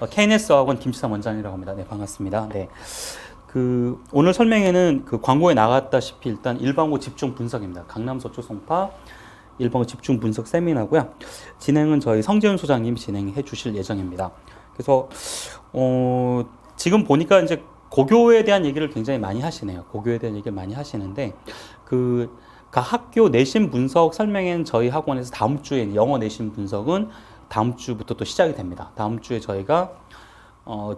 KNS학원 김치삼 원장이라고 합니다. 네, 반갑습니다. 네. 오늘 설명회는 광고에 나갔다시피 일단 일반고 집중 분석입니다. 강남 서초성파 일반고 집중 분석 세미나고요. 진행은 저희 성재훈 소장님이 진행해 주실 예정입니다. 그래서 지금 보니까 이제 고교에 대한 얘기를 굉장히 많이 하시네요. 고교에 대한 얘기를 많이 하시는데 각 학교 내신 분석 설명회는 저희 학원에서 다음 주에 영어 내신 분석은 다음 주부터 또 시작이 됩니다. 다음 주에 저희가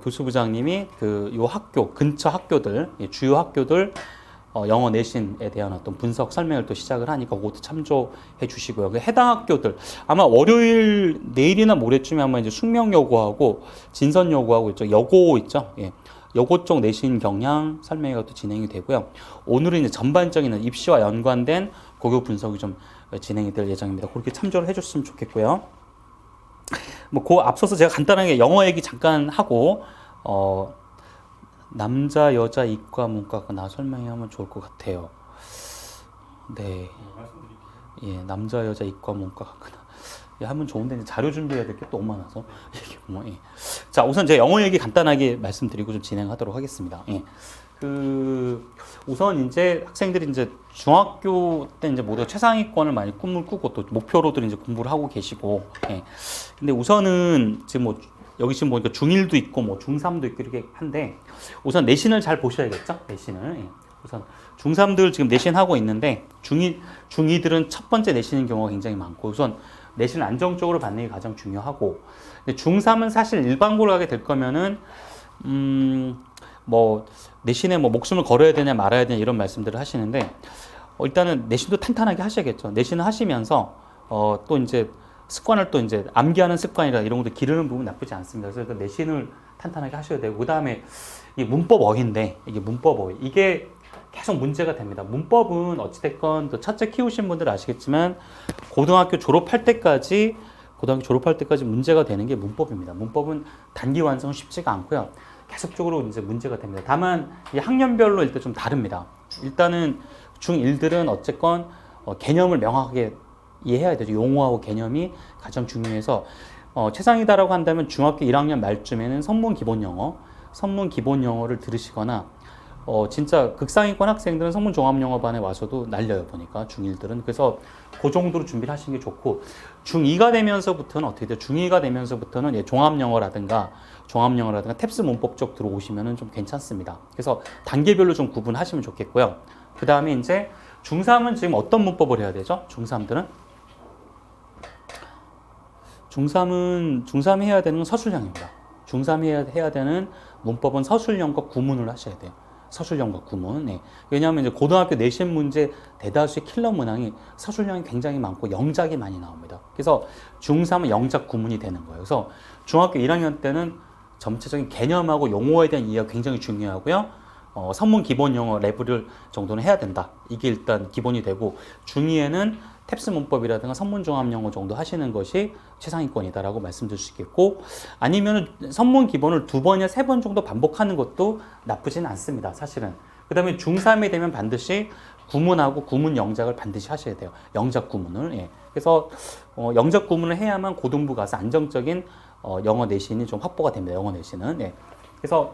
교수부장님이 요 학교 근처 학교들 주요 학교들 영어 내신에 대한 어떤 분석 설명을 또 시작을 하니까 그것도 참조해 주시고요. 해당 학교들 아마 월요일 내일이나 모레쯤에 아마 이제 숙명여고하고 진선여고하고 있죠. 여고 있죠. 예. 여고 쪽 내신 경향 설명회가 또 진행이 되고요. 오늘은 이제 전반적인 입시와 연관된 고교 분석이 좀 진행이 될 예정입니다. 그렇게 참조를 해줬으면 좋겠고요. 앞서서 제가 간단하게 영어 얘기 잠깐 하고 남자 여자 이과 문과가 나 설명하면 좋을 것 같아요. 네. 예, 남자 여자 이과 문과가 하면 좋은데 이제 자료 준비해야 될 게 또 많아서 예. 자, 우선 제가 영어 얘기 간단하게 말씀드리고 좀 진행하도록 하겠습니다. 예. 우선 이제 학생들이 이제 중학교 때 이제 모두 최상위권을 많이 꿈을 꾸고 또 목표로들 이제 공부를 하고 계시고, 예. 근데 우선은 지금 여기 지금 보니까 중1도 있고 중3도 있고 이렇게 한데 우선 내신을 잘 보셔야겠죠? 내신을. 예. 우선 중3들 지금 내신하고 있는데 중2들은 첫 번째 내신인 경우가 굉장히 많고 우선 내신을 안정적으로 받는 게 가장 중요하고 중3은 사실 일반고를 가게 될 거면은 내신에 목숨을 걸어야 되냐 말아야 되냐 이런 말씀들을 하시는데 일단은 내신도 탄탄하게 하셔야겠죠. 내신을 하시면서 또 이제 습관을 또 이제 암기하는 습관이라 이런 것도 기르는 부분 나쁘지 않습니다. 그래서 내신을 탄탄하게 하셔야 되고 그다음에 이 문법 어휘인데 이게 문법 어휘 이게 계속 문제가 됩니다. 문법은 어찌됐건 또 첫째 키우신 분들 아시겠지만 고등학교 졸업할 때까지 문제가 되는 게 문법입니다. 문법은 단기 완성은 쉽지가 않고요. 계속적으로 이제 문제가 됩니다. 다만 이 학년별로 일단 좀 다릅니다. 일단은 중1들은 어쨌건 개념을 명확하게 이해해야 되죠. 용어하고 개념이 가장 중요해서 최상이다라고 한다면 중학교 1학년 말쯤에는 선문 기본 영어를 들으시거나 진짜 극상위권 학생들은 성문 종합영어반에 와서도 날려요 보니까 중1들은. 그래서 그 정도로 준비를 하시는 게 좋고 중2가 되면서부터는 어떻게 돼요? 중2가 되면서부터는 종합영어라든가 탭스 문법 쪽 들어오시면은 좀 괜찮습니다. 그래서 단계별로 좀 구분하시면 좋겠고요. 그 다음에 이제 중3은 지금 어떤 문법을 해야 되죠? 중3들은? 중3 해야 되는 건 서술형입니다. 중3 해야 되는 문법은 서술형과 구문을 하셔야 돼요. 서술형과 구문. 네. 왜냐하면 이제 고등학교 내신 문제 대다수의 킬러 문항이 서술형이 굉장히 많고 영작이 많이 나옵니다. 그래서 중3은 영작 구문이 되는 거예요. 그래서 중학교 1학년 때는 전체적인 개념하고 용어에 대한 이해가 굉장히 중요하고요. 선문 기본 영어 레벨을 정도는 해야 된다. 이게 일단 기본이 되고 중2에는 탭스 문법이라든가 선문 종합 영어 정도 하시는 것이 최상위권이다라고 말씀드릴 수 있겠고 아니면 선문 기본을 2번이나 3번 정도 반복하는 것도 나쁘지는 않습니다. 사실은. 그 다음에 중3이 되면 반드시 구문하고 구문 영작을 반드시 하셔야 돼요. 영작 구문을. 예. 그래서 영작 구문을 해야만 고등부 가서 안정적인 영어 내신이 좀 확보가 됩니다. 영어 내신은. 예. 그래서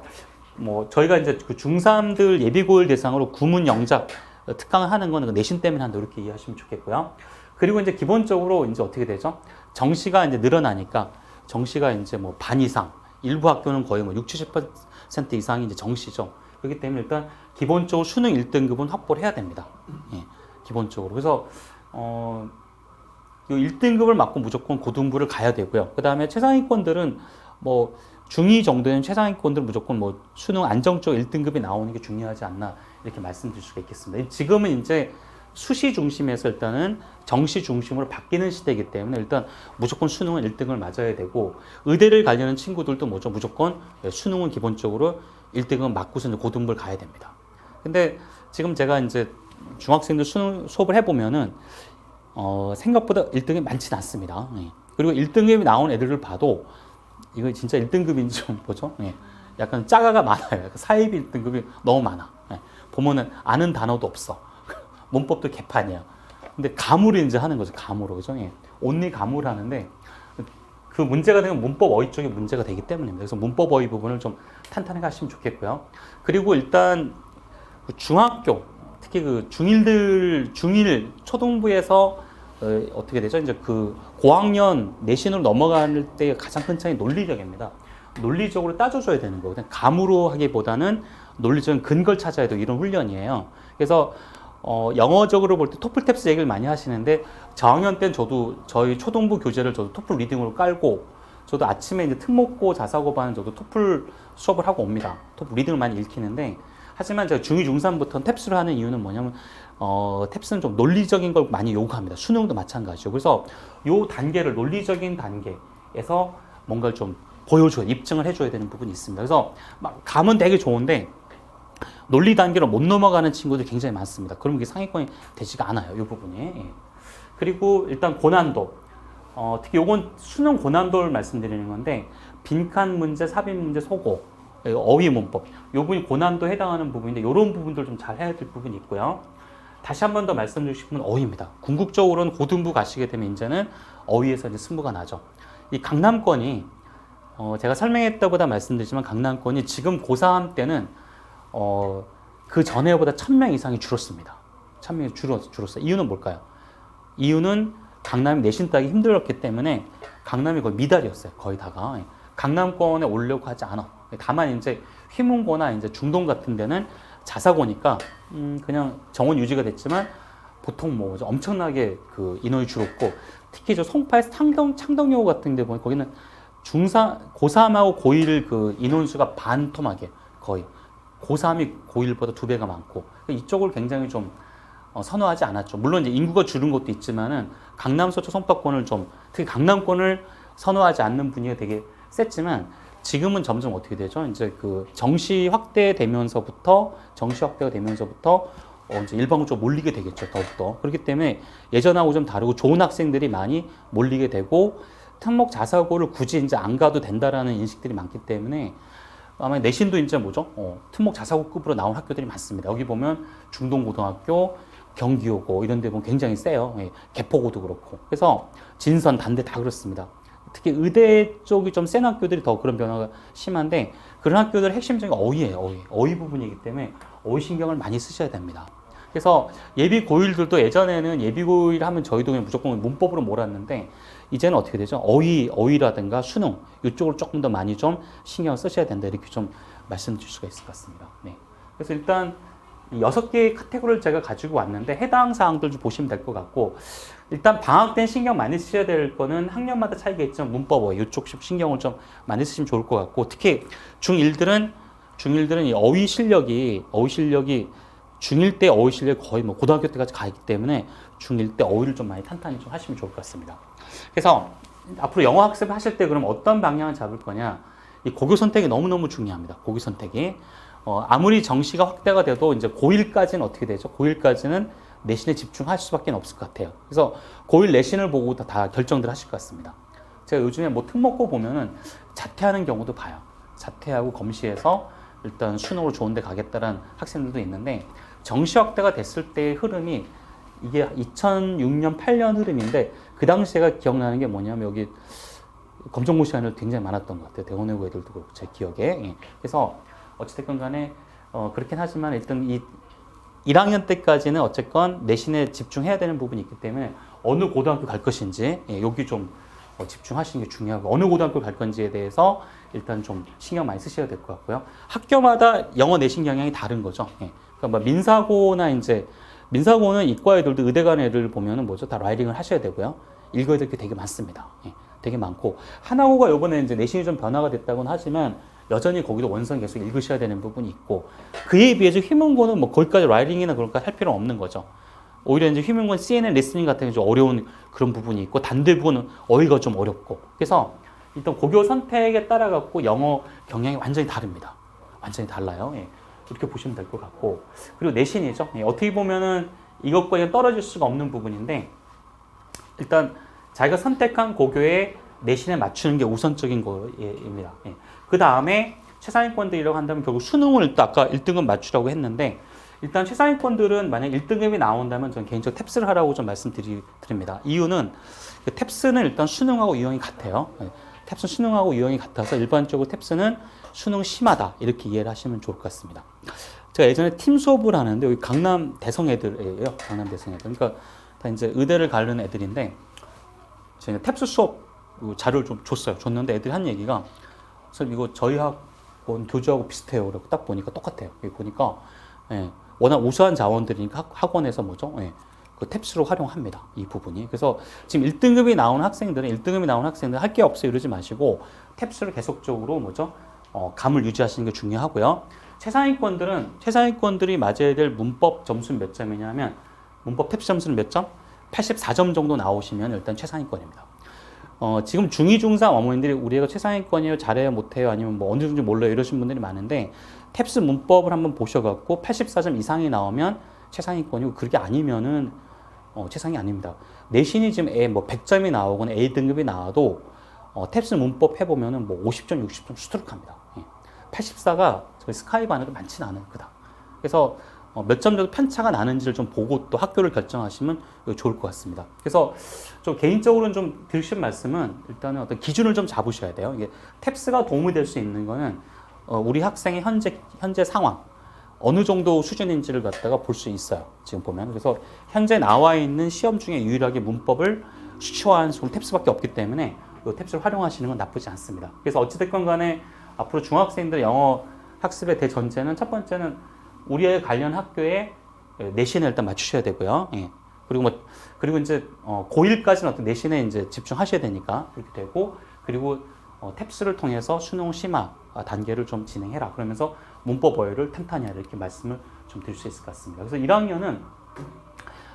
저희가 이제 그 중3들 예비고일 대상으로 구문 영작 특강을 하는 거는 내신 때문에 한다 이렇게 이해하시면 좋겠고요. 그리고 이제 기본적으로 이제 어떻게 되죠? 정시가 이제 늘어나니까 정시가 이제 반 이상, 일부 학교는 거의 60~70% 이상이 이제 정시죠. 그렇기 때문에 일단 기본적으로 수능 1등급은 확보를 해야 됩니다. 예, 기본적으로. 그래서 이 1등급을 맞고 무조건 고등부를 가야 되고요. 그 다음에 최상위권들은 중2 정도는 최상위권들은 무조건 수능 안정적 1등급이 나오는 게 중요하지 않나 이렇게 말씀드릴 수가 있겠습니다. 지금은 이제 수시 중심에서 일단은 정시 중심으로 바뀌는 시대이기 때문에 일단 무조건 수능은 1등을 맞아야 되고 의대를 가려는 친구들도 무조건 수능은 기본적으로 1등은 맞고서 이제 고등부를 가야 됩니다. 근데 지금 제가 이제 중학생들 수능 수업을 해보면은 생각보다 1등이 많지는 않습니다. 그리고 1등급이 나온 애들을 봐도 이거 진짜 1등급인지 좀 보죠. 예. 약간 짜가가 많아요. 사이비 1등급이 너무 많아. 예. 보면은 아는 단어도 없어. 문법도 개판이야. 근데 감으로 이제 하는 거죠. 감으로. 그죠? 예. 온리 감으로 하는데 그 문제가 되면 문법 어휘 쪽에 문제가 되기 때문입니다. 그래서 문법 어휘 부분을 좀 탄탄하게 하시면 좋겠고요. 그리고 일단 중학교, 특히 그 중일 초등부에서 어떻게 되죠? 이제 그 고학년 내신으로 넘어갈 때 가장 큰 차이 논리력입니다. 논리적으로 따져줘야 되는 거거든요. 감으로 하기보다는 논리적인 근거를 찾아야 돼요. 이런 훈련이에요. 그래서 영어적으로 볼 때 토플 탭스 얘기를 많이 하시는데 저학년 때는 저도 저희 초등부 교재를 저도 토플 리딩으로 깔고 저도 아침에 이제 특목고 자사고반 저도 토플 수업을 하고 옵니다. 토플 리딩을 많이 읽히는데 하지만 제가 중2, 중3부터는 탭스를 하는 이유는 뭐냐면 탭스는 좀 논리적인 걸 많이 요구합니다. 수능도 마찬가지죠. 그래서 요 단계를 논리적인 단계에서 뭔가를 좀 보여줘야 입증을 해줘야 되는 부분이 있습니다. 그래서 막 감은 되게 좋은데 논리 단계로 못 넘어가는 친구들이 굉장히 많습니다. 그럼 이게 상위권이 되지가 않아요. 이 부분이. 예. 그리고 일단 고난도. 특히 요건 수능 고난도를 말씀드리는 건데 빈칸 문제, 삽입 문제, 소고, 어휘 문법. 요 부분이 고난도에 해당하는 부분인데 이런 부분들 좀 잘 해야 될 부분이 있고요. 다시 한 번 더 말씀드리고 싶은 어휘입니다. 궁극적으로는 고등부 가시게 되면 이제는 어휘에서 이제 승부가 나죠. 이 강남권이 제가 설명했다보다 말씀드리지만 강남권이 지금 고3 때는 그 전에보다 1000명 이상이 줄었습니다. 1000명이 줄었어요. 이유는 뭘까요? 이유는 강남이 내신 따기 힘들었기 때문에 강남이 거의 미달이었어요. 거의 다가. 강남권에 오려고 하지 않아. 다만 이제 휘문고나 이제 중동 같은 데는 자사고니까 그냥 정원 유지가 됐지만 보통 뭐 엄청나게 그 인원이 줄었고 특히 저 송파에서 창덕여고 같은 데 보면 거기는 고3하고 고1 그 인원수가 반토막이에요. 거의. 고3이 고1보다 2배가 많고 이쪽을 굉장히 좀 선호하지 않았죠. 물론 이제 인구가 줄은 것도 있지만은 강남, 서초, 성파권을 좀 특히 강남권을 선호하지 않는 분위기가 되게 셌지만 지금은 점점 어떻게 되죠? 이제 그 정시가 되면서부터 이제 일반고 쪽 몰리게 되겠죠. 더욱더. 그렇기 때문에 예전하고 좀 다르고 좋은 학생들이 많이 몰리게 되고 특목 자사고를 굳이 이제 안 가도 된다라는 인식들이 많기 때문에 아마 내신도 이제 뭐죠? 특목 자사고급으로 나온 학교들이 많습니다. 여기 보면 중동고등학교, 경기여고 이런 데 보면 굉장히 세요. 예, 개포고도 그렇고. 그래서 진선, 단대 다 그렇습니다. 특히 의대 쪽이 좀 센 학교들이 더 그런 변화가 심한데 그런 학교들 핵심적인 어휘예요. 어휘 부분이기 때문에 어휘 신경을 많이 쓰셔야 됩니다. 그래서 예비 고일들도 예전에는 예비 고일 하면 저희도 그냥 무조건 문법으로 몰았는데 이제는 어떻게 되죠? 어휘라든가 수능 이쪽을 조금 더 많이 좀 신경을 쓰셔야 된다 이렇게 좀 말씀드릴 수가 있을 것 같습니다. 네. 그래서 일단 6개의 카테고리를 제가 가지고 왔는데 해당 사항들 좀 보시면 될 것 같고 일단 방학 때 신경 많이 쓰셔야 될 거는 학년마다 차이가 있지만 문법 이쪽 신경을 좀 많이 쓰시면 좋을 것 같고 특히 중1들은 이 어휘 실력이 중1 때 어휘 실력이 거의 뭐 고등학교 때까지 가기 때문에 중1 때 어휘를 좀 많이 탄탄히 좀 하시면 좋을 것 같습니다. 그래서 앞으로 영어 학습을 하실 때 그럼 어떤 방향을 잡을 거냐 이 고교 선택이 너무너무 중요합니다. 고교 선택이 아무리 정시가 확대가 돼도 이제 고1까지는 어떻게 되죠? 고1까지는 내신에 집중할 수밖에 없을 것 같아요. 그래서 고1 내신을 보고 다 결정들 하실 것 같습니다. 제가 요즘에 뭐 특목고 보면은 자퇴하는 경우도 봐요. 자퇴하고 검시해서 일단 수능으로 좋은 데 가겠다는 학생들도 있는데 정시 확대가 됐을 때의 흐름이 이게 2006년, 8년 흐름인데 그 당시 제가 기억나는 게 뭐냐면 여기 검정고 시간이 굉장히 많았던 것 같아요. 대원외고 애들도 그렇고 제 기억에. 예. 그래서 어찌됐건 간에 그렇긴 하지만 일단 이 1학년 때까지는 어쨌건 내신에 집중해야 되는 부분이 있기 때문에 어느 고등학교 갈 것인지 여기 좀 집중하시는 게 중요하고 어느 고등학교 갈 건지에 대해서 일단 좀 신경 많이 쓰셔야 될 것 같고요. 학교마다 영어 내신 경향이 다른 거죠. 그러니까 뭐 민사고는 이과 애들도 의대 간 애들 보면은 뭐죠? 다 라이딩을 하셔야 되고요. 읽어야 될 게 되게 많습니다. 되게 많고 하나고가 이번에 이제 내신이 좀 변화가 됐다고는 하지만 여전히 거기도 원서 계속 읽으셔야 되는 부분이 있고 그에 비해서 휘문고는 뭐 거기까지 라이딩이나 그런 거 할 필요는 없는 거죠. 오히려 이제 휘문고는 CNN 리스닝 같은 게 좀 어려운 그런 부분이 있고 단대 부분은 어휘가 좀 어렵고 그래서 일단 고교 선택에 따라 갖고 영어 경향이 완전히 다릅니다. 완전히 달라요. 이렇게 보시면 될 것 같고 그리고 내신이죠. 어떻게 보면은 이것과 떨어질 수가 없는 부분인데 일단 자기가 선택한 고교의 내신에 맞추는 게 우선적인 거입니다. 그 다음에 최상위권들이라고 한다면 결국 수능을 또 아까 1등은 맞추라고 했는데 일단 최상위권들은 만약 1등급이 나온다면 저는 개인적으로 탭스를 하라고 좀 말씀드립니다. 이유는 탭스는 일단 수능하고 유형이 같아요. 탭스 수능하고 유형이 같아서 일반적으로 탭스는 수능 심하다 이렇게 이해를 하시면 좋을 것 같습니다. 제가 예전에 팀 수업을 하는데 여기 강남 대성 애들이에요. 강남 대성 애들. 그러니까 다 이제 의대를 가르는 애들인데 제가 탭스 수업 자료를 좀 줬어요. 줬는데 애들이 한 얘기가 선생님 이거 저희 학원 교주하고 비슷해요. 그래서 딱 보니까 똑같아요. 여기 보니까 워낙 우수한 자원들이니까 학원에서 뭐죠? 그 탭스로 활용합니다. 이 부분이. 그래서 지금 1등급이 나오는 학생들은 1등급이 나오는 학생들은 할 게 없어요. 이러지 마시고 탭스를 계속적으로 뭐죠? 감을 유지하시는 게 중요하고요. 최상위권들이 맞아야 될 문법 점수는 몇 점이냐면 문법 탭스 점수는 몇 점? 84점 정도 나오시면 일단 최상위권입니다. 지금 중2, 중3 어머님들이 우리 애가 최상위권이에요, 잘해요, 못해요, 아니면 뭐 어느 정도 몰라요 이러신 분들이 많은데 탭스 문법을 한번 보셔갖고 84점 이상이 나오면 최상위권이고 그게 아니면은 최상이 아닙니다. 내신이 지금 뭐 100점이 나오거나 A등급이 나와도 탭스 문법 해보면은 뭐 50점, 60점 수두룩합니다. 84가 저희 스카이반으로 많지는 않아요, 그닥. 그래서 몇 점 정도 편차가 나는지를 좀 보고 또 학교를 결정하시면 좋을 것 같습니다. 그래서 좀 개인적으로는 좀 드리신 말씀은 일단은 어떤 기준을 좀 잡으셔야 돼요. 이게 탭스가 도움이 될 수 있는 거는 우리 학생의 현재 상황, 어느 정도 수준인지를 갖다가 볼 수 있어요. 지금 보면. 그래서 현재 나와 있는 시험 중에 유일하게 문법을 수치화한 수는 탭스밖에 없기 때문에 이 탭스를 활용하시는 건 나쁘지 않습니다. 그래서 어찌됐건 간에 앞으로 중학생들 영어 학습의 대전제는 첫 번째는 우리의 관련 학교에 내신을 일단 맞추셔야 되고요. 그리고 이제 고1까지는 어떤 내신에 이제 집중하셔야 되니까 그렇게 되고 그리고 탭스를 통해서 수능 심화 단계를 좀 진행해라. 그러면서 문법 어휘를 탄탄히 하라 이렇게 말씀을 좀 드릴 수 있을 것 같습니다. 그래서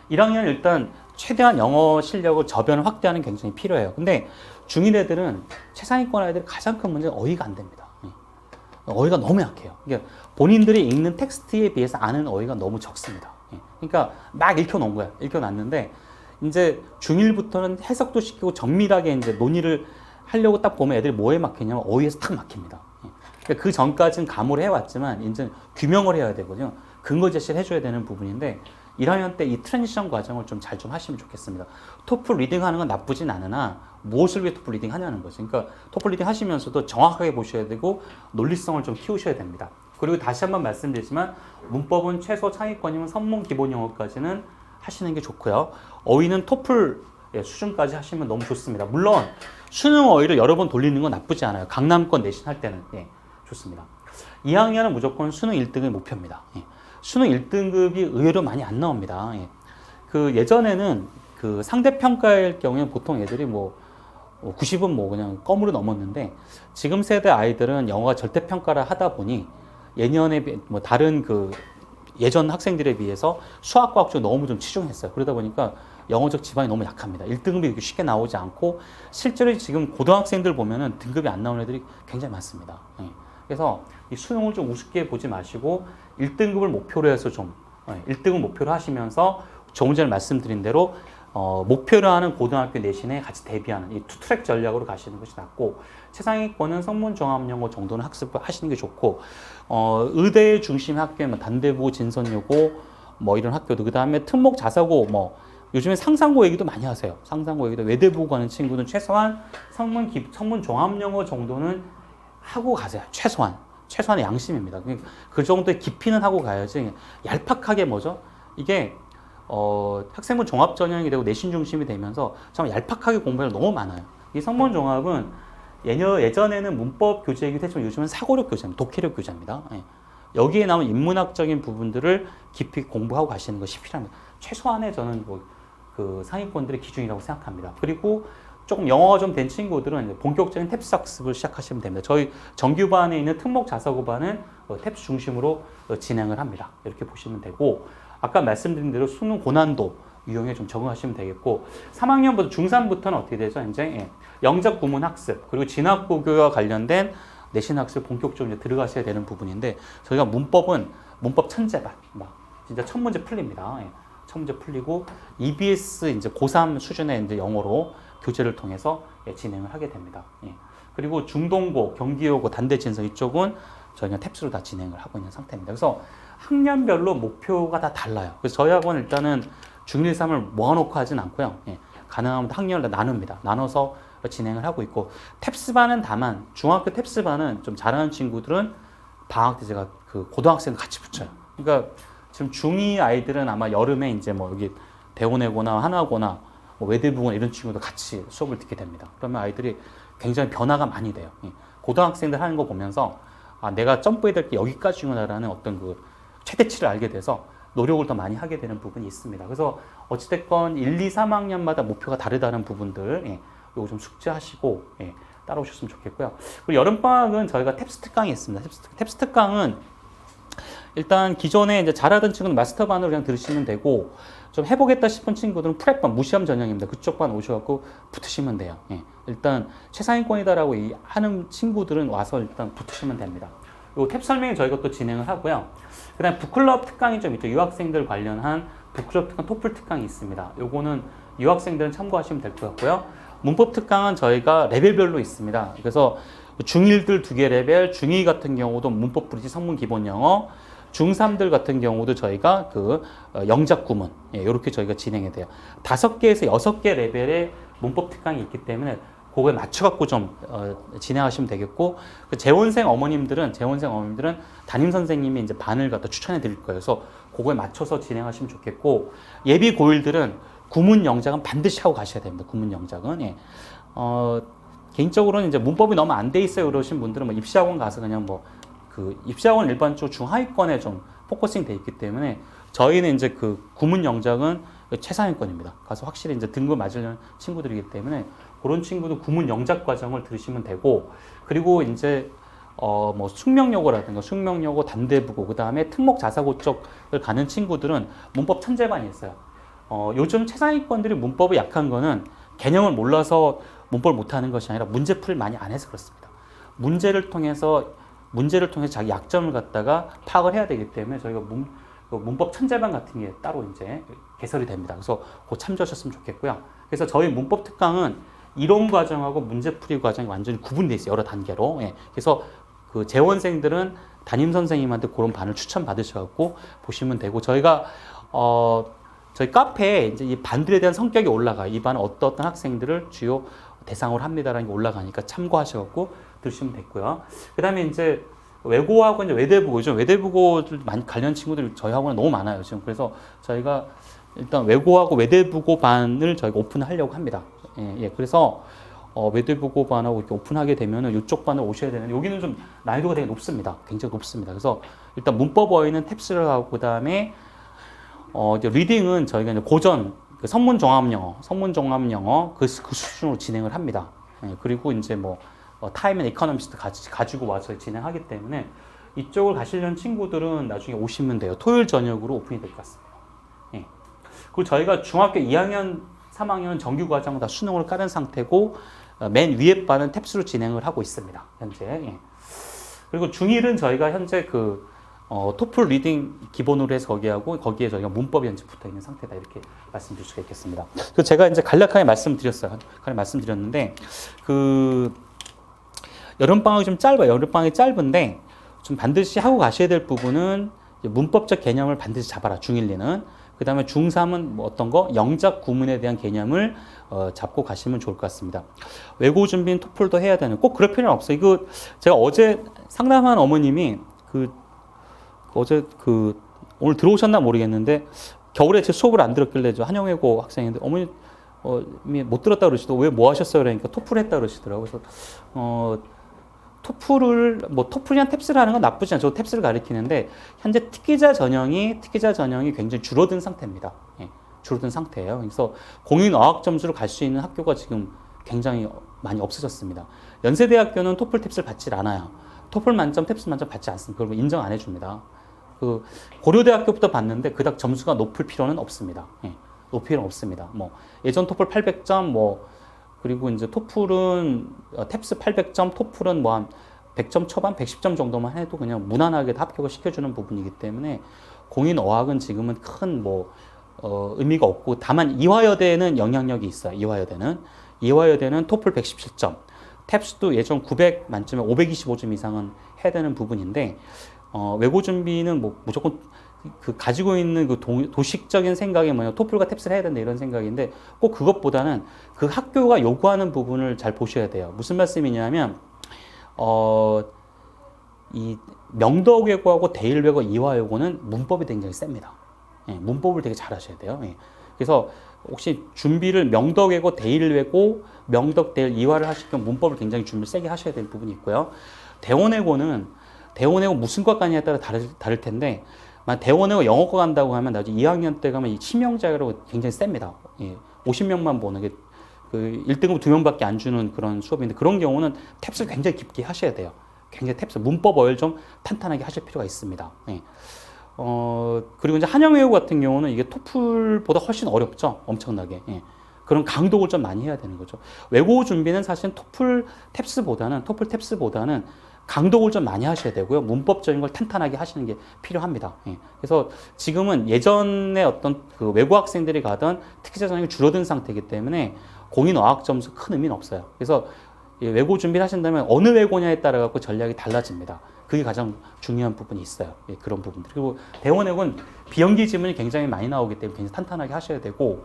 1학년은 일단 최대한 영어 실력을 저변을 확대하는 게 굉장히 필요해요. 근데 중1 애들은 최상위권 아이들이 가장 큰 문제는 어휘가 안 됩니다. 어휘가 너무 약해요. 그러니까 본인들이 읽는 텍스트에 비해서 아는 어휘가 너무 적습니다. 그러니까 막 읽혀놓은 거야. 읽혀놨는데 이제 중1부터는 해석도 시키고 정밀하게 이제 논의를 하려고 딱 보면 애들이 뭐에 막히냐면 어휘에서 탁 막힙니다. 그러니까 그 전까지는 감을 해왔지만 이제 규명을 해야 되거든요. 근거 제시를 해줘야 되는 부분인데 1학년 때 이 트랜지션 과정을 좀 잘 좀 하시면 좋겠습니다. 토플 리딩 하는 건 나쁘진 않으나 무엇을 위해 토플 리딩 하냐는 거죠. 그러니까 토플 리딩 하시면서도 정확하게 보셔야 되고 논리성을 좀 키우셔야 됩니다. 그리고 다시 한번 말씀드리지만 문법은 최소 창의권이면 선문 기본 영어까지는 하시는 게 좋고요. 어휘는 토플 수준까지 하시면 너무 좋습니다. 물론 수능 어휘를 여러 번 돌리는 건 나쁘지 않아요. 강남권 내신 할 때는 좋습니다. 2학년은 무조건 수능 1등이 목표입니다. 수능 1등급이 의외로 많이 안 나옵니다. 그 예전에는 그 상대평가일 경우에는 보통 애들이 뭐 90은 뭐 그냥 껌으로 넘었는데 지금 세대 아이들은 영어가 절대평가를 하다 보니 예년에 뭐 다른 그 예전 학생들에 비해서 수학과학 쪽 너무 좀 치중했어요. 그러다 보니까 영어적 지방이 너무 약합니다. 1등급이 이렇게 쉽게 나오지 않고 실제로 지금 고등학생들 보면은 등급이 안 나오는 애들이 굉장히 많습니다. 그래서 이 수능을 좀 우습게 보지 마시고 1등급을 목표로 해서 좀 1등을 목표로 하시면서 조금 전에 말씀드린 대로 목표로 하는 고등학교 내신에 같이 대비하는 이 투트랙 전략으로 가시는 것이 낫고 최상위권은 성문 종합영어 정도는 학습을 하시는 게 좋고 의대 중심 학교에 뭐 단대고 진선여고 뭐 이런 학교도 그 다음에 특목 자사고 뭐 요즘에 상상고 얘기도 많이 하세요. 상상고 얘기도 외대 보고 가는 친구는 최소한 성문 종합영어 정도는 하고 가세요. 최소한의 양심입니다. 그 정도의 깊이는 하고 가야지 얄팍하게 뭐죠? 이게 학생부 종합 전형이 되고 내신 중심이 되면서 정말 얄팍하게 공부할 너무 많아요. 이 성문 종합은 예전에는 문법 교재이기도 했지만 요즘은 사고력 교재입니다. 독해력 교재입니다. 여기에 나온 인문학적인 부분들을 깊이 공부하고 가시는 것이 필요합니다. 최소한의 저는 그 상위권들의 기준이라고 생각합니다. 그리고 조금 영어가 좀 된 친구들은 본격적인 탭스 학습을 시작하시면 됩니다. 저희 정규반에 있는 특목 자사고반은 탭스 중심으로 진행을 합니다. 이렇게 보시면 되고 아까 말씀드린 대로 수능 고난도 유형에 좀 적응하시면 되겠고 3학년부터 중3부터는 어떻게 되죠? 이제 영적 구문 학습 그리고 진학고교와 관련된 내신 학습 본격적으로 이제 들어가셔야 되는 부분인데 저희가 문법은 문법 천재반 막 진짜 첫 문제 풀립니다. 첫 문제 풀리고 EBS 이제 고3 수준의 이제 영어로 교재를 통해서 진행을 하게 됩니다. 그리고 중동고, 경기여고, 단대진서 이쪽은 저희가 탭스로 다 진행을 하고 있는 상태입니다. 그래서 학년별로 목표가 다 달라요. 그래서 저희 학원은 일단은 중1, 3을 모아놓고 하진 않고요. 예, 가능하면 학년을 나눕니다. 나눠서 진행을 하고 있고, 탭스반은 다만 중학교 탭스반은 좀 잘하는 친구들은 방학 때 제가 그 고등학생 같이 붙여요. 그러니까 지금 중2 아이들은 아마 여름에 이제 뭐 여기 대원외고나 하나고나 뭐 외대부고나 이런 친구들 같이 수업을 듣게 됩니다. 그러면 아이들이 굉장히 변화가 많이 돼요. 예, 고등학생들 하는 거 보면서 아, 내가 점프해야 될 게 여기까지구나라는 어떤 그 최대치를 알게 돼서 노력을 더 많이 하게 되는 부분이 있습니다. 그래서 어찌됐건 1, 2, 3학년마다 목표가 다르다는 부분들, 예, 요거 좀 숙지하시고, 예, 따라오셨으면 좋겠고요. 그리고 여름방학은 저희가 탭스 특강이 있습니다. 탭스 특강은 일단 기존에 이제 잘하던 친구는 마스터반으로 그냥 들으시면 되고, 좀 해보겠다 싶은 친구들은 프랩반, 무시험 전형입니다. 그쪽 반 오셔갖고 붙으시면 돼요. 예, 일단 최상위권이다라고 하는 친구들은 와서 일단 붙으시면 됩니다. 요 탭 설명이 저희가 또 진행을 하고요. 그 다음에 북클럽 특강이 좀 있죠. 유학생들 관련한 북클럽 특강, 토플 특강이 있습니다. 요거는 유학생들은 참고하시면 될 것 같고요. 문법 특강은 저희가 레벨별로 있습니다. 그래서 중1들 2개 레벨, 중2 같은 경우도 문법 브릿지 성문 기본 영어, 중3들 같은 경우도 저희가 그 영작 구문, 예, 이렇게 저희가 진행이 돼요. 5개에서 6개 레벨의 문법 특강이 있기 때문에 그거에 맞춰갖고 좀 진행하시면 되겠고, 그 재원생 어머님들은 담임 선생님이 이제 반을 갖다 추천해 드릴 거예요. 그래서 그거에 맞춰서 진행하시면 좋겠고, 예비 고1들은 구문 영작은 반드시 하고 가셔야 됩니다. 구문 영작은, 예. 개인적으로는 이제 문법이 너무 안 돼 있어요 그러신 분들은 뭐 입시학원 가서 그냥 뭐 그 입시학원 일반적으로 중하위권에 좀 포커싱 돼 있기 때문에 저희는 이제 그 구문 영작은 최상위권입니다. 가서 확실히 이제 등급 맞으려는 친구들이기 때문에 그런 친구도 구문 영작 과정을 들으시면 되고, 그리고 이제 뭐 숙명여고라든가 숙명여고 단대부고 그 다음에 특목 자사고 쪽을 가는 친구들은 문법 천재반이 있어요. 요즘 최상위권들이 문법이 약한 거는 개념을 몰라서 문법을 못하는 것이 아니라 문제풀이를 많이 안 해서 그렇습니다. 문제를 통해서 자기 약점을 갖다가 파악을 해야 되기 때문에 저희가 문법 천재반 같은 게 따로 이제 개설이 됩니다. 그래서 그거 참조하셨으면 좋겠고요. 그래서 저희 문법 특강은 이론 과정하고 문제풀이 과정이 완전히 구분되어 있어요. 여러 단계로. 예. 그래서 그 재원생들은 담임 선생님한테 그런 반을 추천 받으셔갖고 보시면 되고, 저희가 저희 카페에 이제 이 반들에 대한 성격이 올라가요. 이 반은 어떤 학생들을 주요 대상으로 합니다라는 게 올라가니까 참고하셔갖고 들으시면 됐고요. 그 다음에 이제 외고하고 이제 외대부고죠. 외대부고들 많이 관련 친구들이 저희 학원에 너무 많아요, 지금. 그래서 저희가 일단 외고하고 외대부고 반을 저희가 오픈하려고 합니다. 예, 그래서 외대부고 반하고 이렇게 오픈하게 되면은 이쪽 반을 오셔야 되는데, 여기는 좀 난이도가 되게 높습니다. 굉장히 높습니다. 그래서 일단 문법 어휘는 탭스를 하고, 그 다음에 이제 리딩은 저희가 이제 고전, 그 성문 종합 영어 그 수준으로 진행을 합니다. 예, 그리고 이제 뭐 타임 앤 이코노미스트 가지고 와서 진행하기 때문에 이쪽을 가시려는 친구들은 나중에 오시면 돼요. 토요일 저녁으로 오픈이 될 것 같습니다. 예. 그리고 저희가 중학교 2학년, 3학년 정규 과정은 다 수능을 깔은 상태고, 맨 위에 반은 탭스로 진행을 하고 있습니다. 현재. 예. 그리고 중1은 저희가 현재 그 토플 리딩 기본으로 해서 거기에 저희가 문법이 현재 붙어 있는 상태다, 이렇게 말씀드릴 수가 있겠습니다. 그래서 제가 이제 간략하게 말씀드렸는데, 그 여름방학이 좀 짧아요. 여름방학이 짧은데 좀 반드시 하고 가셔야 될 부분은 문법적 개념을 반드시 잡아라, 중1, 2는. 그 다음에 중3은 뭐 어떤 거? 영작 구문에 대한 개념을 잡고 가시면 좋을 것 같습니다. 외고 준비는 토플도 해야 되는, 꼭 그럴 필요는 없어요. 이거 제가 어제 상담한 어머님이 오늘 들어오셨나 모르겠는데, 겨울에 제 수업을 안 들었길래 저 한영외고 학생인데, 어머니 못 들었다 그러시더라고요. 왜 뭐 하셨어요? 그러니까 토플 했다 그러시더라고요. 그래서 토플이랑 탭스를 하는 건 나쁘지 않죠. 탭스를 가리키는데, 현재 특기자 전형이 굉장히 줄어든 상태입니다. 예, 줄어든 상태예요. 그래서 공인 어학 점수로 갈 수 있는 학교가 지금 굉장히 많이 없어졌습니다. 연세대학교는 토플 탭스를 받질 않아요. 토플 만점, 탭스 만점 받지 않습니다. 그걸 인정 안 해줍니다. 그 고려대학교부터 받는데 그닥 점수가 높을 필요는 없습니다. 예, 높을 필요는 없습니다. 뭐 예전 토플 800점 그리고 이제 토플은 탭스 800점, 토플은 뭐 한 100점 초반, 110점 정도만 해도 그냥 무난하게 합격을 시켜주는 부분이기 때문에 공인 어학은 지금은 큰 의미가 없고, 다만 이화여대는 영향력이 있어요. 이화여대는 토플 117점, 탭스도 예전 900 만점에 525점 이상은 해야 되는 부분인데, 외고 준비는 뭐 무조건 그 가지고 있는 그 도식적인 생각이 뭐냐, 토플과 탭스를 해야 된다 이런 생각인데 꼭 그것보다는 그 학교가 요구하는 부분을 잘 보셔야 돼요. 무슨 말씀이냐면 이 명덕외고하고 대일외고 이화외고는 문법이 굉장히 셉니다. 예, 문법을 되게 잘 하셔야 돼요. 예. 그래서 혹시 준비를 명덕외고 대일외고 명덕 대일 이화를 하실 경우 문법을 굉장히 준비를 세게 하셔야 될 부분이 있고요. 대원외고는 대원외고 무슨 과까냐에 따라 다를 텐데 대원외고 영어과 간다고 하면 나중에 2학년 때 가면 이 치명자로 굉장히 셉니다. 예, 50명만 보는 게 그 1등급 2명밖에 안 주는 그런 수업인데 그런 경우는 탭스를 굉장히 깊게 하셔야 돼요. 굉장히 탭스 문법 어휘를 좀 탄탄하게 하실 필요가 있습니다. 예. 그리고 이제 한영외고 같은 경우는 이게 토플보다 훨씬 어렵죠. 엄청나게. 예. 그런 강독을 좀 많이 해야 되는 거죠. 외고 준비는 사실 토플 탭스보다는 강독을 좀 많이 하셔야 되고요. 문법적인 걸 탄탄하게 하시는 게 필요합니다. 예. 그래서 지금은 예전에 어떤 그 외고 학생들이 가던 특기자 전형이 줄어든 상태이기 때문에 공인 어학 점수 큰 의미는 없어요. 그래서 외고 준비를 하신다면 어느 외고냐에 따라 갖고 전략이 달라집니다. 그게 가장 중요한 부분이 있어요. 예, 그런 부분들. 그리고 대원외고는 비연기 지문이 굉장히 많이 나오기 때문에 굉장히 탄탄하게 하셔야 되고,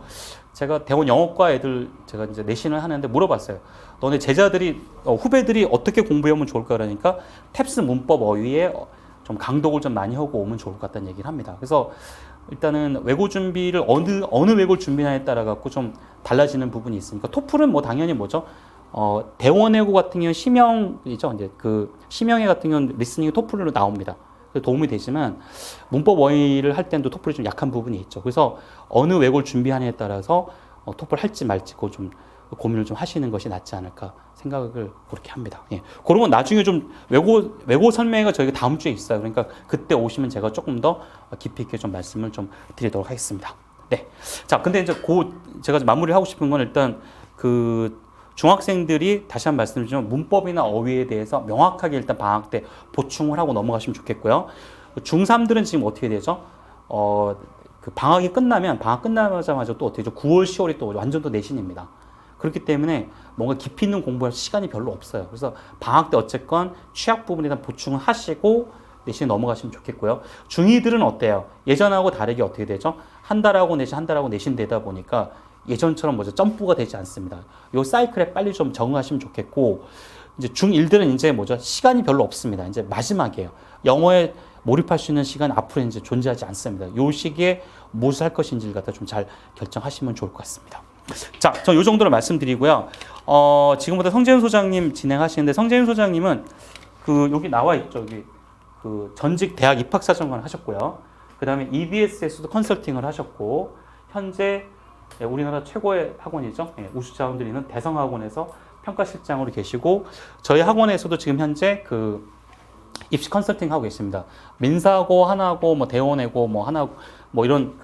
제가 대원 영어과 애들 제가 이제 내신을 하는데 물어봤어요. 너네 제자들이 후배들이 어떻게 공부하면 좋을까 그러니까 탭스 문법 어휘에 좀 강독을 좀 많이 하고 오면 좋을 것 같다는 얘기를 합니다. 그래서 일단은 외고 준비를 어느 외고 준비냐에 따라 갖고 좀 달라지는 부분이 있으니까 토플은 뭐 당연히 뭐죠? 대원외고 같은 경우는 심형이죠. 이제 그 심형회 같은 경우는 리스닝이 토플로 나옵니다. 도움이 되지만 문법 어휘를 할 때도 토플이 좀 약한 부분이 있죠. 그래서 어느 외고를 준비하느냐에 따라서 토플 할지 말지 그거 좀 고민을 좀 하시는 것이 낫지 않을까 생각을 그렇게 합니다. 예. 그런 건 나중에 좀 외고 설명회가 저희가 다음 주에 있어요. 그러니까 그때 오시면 제가 조금 더 깊이 있게 좀 말씀을 좀 드리도록 하겠습니다. 네. 자, 근데 이제 제가 마무리하고 싶은 건 일단 그 중학생들이 다시 한번 말씀드리지만 문법이나 어휘에 대해서 명확하게 일단 방학 때 보충을 하고 넘어가시면 좋겠고요. 중3들은 지금 어떻게 되죠? 그 방학 끝나자마자 또 어떻게 되죠? 9월, 10월이 또 완전 또 내신입니다. 그렇기 때문에 뭔가 깊이 있는 공부할 시간이 별로 없어요. 그래서 방학 때 어쨌건 취약 부분에 대한 보충을 하시고 내신에 넘어가시면 좋겠고요. 중2들은 어때요? 예전하고 다르게 어떻게 되죠? 한 달하고 내신 되다 보니까 예전처럼 뭐죠? 점프가 되지 않습니다. 요 사이클에 빨리 좀 적응하시면 좋겠고, 이제 중1들은 이제 뭐죠? 시간이 별로 없습니다. 이제 마지막이에요. 영어에 몰입할 수 있는 시간 앞으로 이제 존재하지 않습니다. 요 시기에 무엇을 할 것인지를 갖다 좀 잘 결정하시면 좋을 것 같습니다. 자, 저 요 정도로 말씀드리고요. 지금부터 성재윤 소장님 진행하시는데, 성재윤 소장님은 그 여기 나와 있죠. 여기 그 전직 대학 입학사정관 하셨고요. 그 다음에 EBS에서도 컨설팅을 하셨고, 현재 우리나라 최고의 학원이죠. 우수 자원들이 있는 대성학원에서 평가실장으로 계시고, 저희 학원에서도 지금 현재 그 입시 컨설팅 하고 계십니다. 민사고 하나고 뭐 대원외고 뭐 하나고 뭐 이런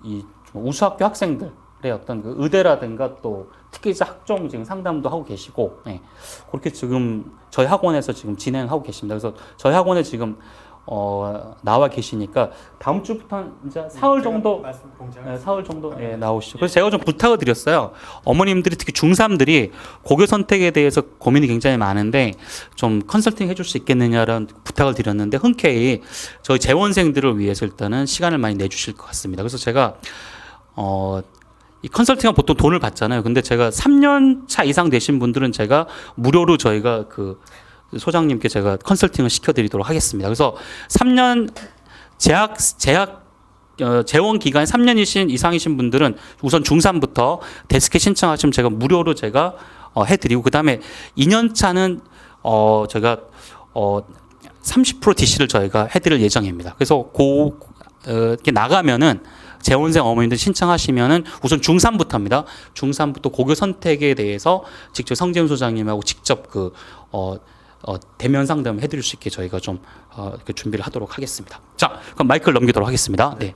이 우수학교 학생들의 어떤 그 의대라든가 또 특기자 학종 지금 상담도 하고 계시고, 그렇게 지금 저희 학원에서 지금 진행하고 계십니다. 그래서 저희 학원에 지금 나와 계시니까 다음 주부터 이제 사흘 정도 나오시죠. 그래서 제가 좀 부탁을 드렸어요. 어머님들이 특히 중3들이 고교 선택에 대해서 고민이 굉장히 많은데 좀 컨설팅 해줄 수 있겠느냐라는 부탁을 드렸는데 흔쾌히 저희 재원생들을 위해서 일단은 시간을 많이 내주실 것 같습니다. 그래서 제가 이 컨설팅은 보통 돈을 받잖아요. 근데 제가 3년 차 이상 되신 분들은 제가 무료로 저희가 그 소장님께 제가 컨설팅을 시켜드리도록 하겠습니다. 그래서 3년 재원 기간이 3년 이상이신 분들은 우선 중3부터 데스크에 신청하시면 제가 무료로 제가 해드리고, 그 다음에 2년 차는 제가 30% DC를 저희가 해드릴 예정입니다. 그래서 이렇게 나가면은 재원생 어머님들 신청하시면은 우선 중3부터입니다. 중3부터 고교 선택에 대해서 직접 성재윤 소장님하고 직접 대면 상담 해드릴 수 있게 저희가 좀 준비를 하도록 하겠습니다. 자, 그럼 마이크를 넘기도록 하겠습니다. 네.